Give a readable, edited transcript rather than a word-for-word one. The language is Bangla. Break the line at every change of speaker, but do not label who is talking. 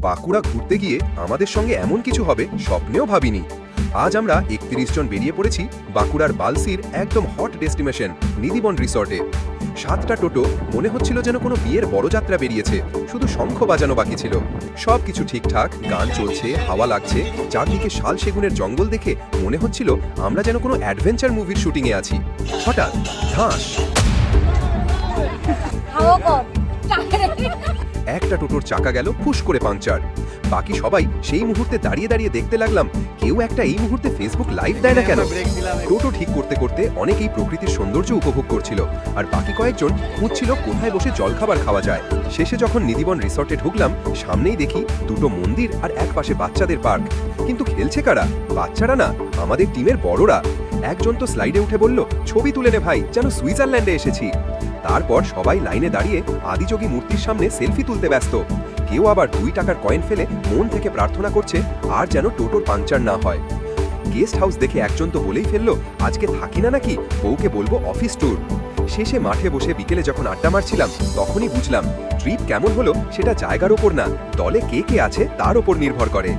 বাঁকুড়া ঘুরতে গিয়ে আমাদের সঙ্গে এমন কিছু হবে স্বপ্নেও ভাবিনি। আজ আমরা ৩১ জন বেরিয়ে পড়েছি বাঁকুড়ার বালসির একদম হট ডেস্টিনেশন নিধিবন রিসর্টে। ৭টা টোটো, মনে হচ্ছিল যেন কোনো বিয়ের বড় যাত্রা বেরিয়েছে, শুধু শঙ্খ বাজানো বাকি ছিল। সব কিছু ঠিকঠাক, গান চলছে, হাওয়া লাগছে, চারদিকে শাল সেগুনের জঙ্গল দেখে মনে হচ্ছিল আমরা যেন কোনো অ্যাডভেঞ্চার মুভির শুটিংয়ে আছি। হঠাৎ ধাস, একটা টোটোর চাকা গেল ফুস করে পাংচার। বাকি সবাই সেই মুহূর্তে দাঁড়িয়ে দাঁড়িয়ে দেখতে লাগলাম, কেউ একটা এই মুহূর্তে ফেসবুক লাইভ দেয় না কেন। টোটো ঠিক করতে করতে অনেকেই প্রকৃতির সৌন্দর্য উপভোগ করছিল, আর বাকি কয়েকজন খুঁজছিল কোথায় বসে জলখাবার খাওয়া যায়। শেষে যখন নিধিবন রিসর্টে ঢুকলাম, সামনেই দেখি দুটো মন্দির আর এক পাশে বাচ্চাদের পার্ক। কিন্তু খেলছে কারা? বাচ্চারা না, আমাদের টিমের বড়রা। একজন তো স্লাইডে উঠে বলল, ছবি তুলে নে ভাই, যেন সুইজারল্যান্ডে এসেছি। তারপর সবাই লাইনে দাঁড়িয়ে আদিযোগী মূর্তির সামনে সেলফি তুলতে ব্যস্ত। কেউ আবার 2 টাকার কয়েন ফেলে মন থেকে প্রার্থনা করছে আর যেন টোটোর পাংচার না হয়। গেস্ট হাউস দেখে একজন তো বলেই ফেললো, আজকে থাকি না নাকি, বউকে বলবো অফিস ট্যুর। শেষে মাঠে বসে বিকেলে যখন আড্ডা মারছিলাম, তখনই বুঝলাম ট্রিপ কেমন হলো সেটা জায়গার ওপর না, দলে কে কে আছে তার ওপর নির্ভর করে।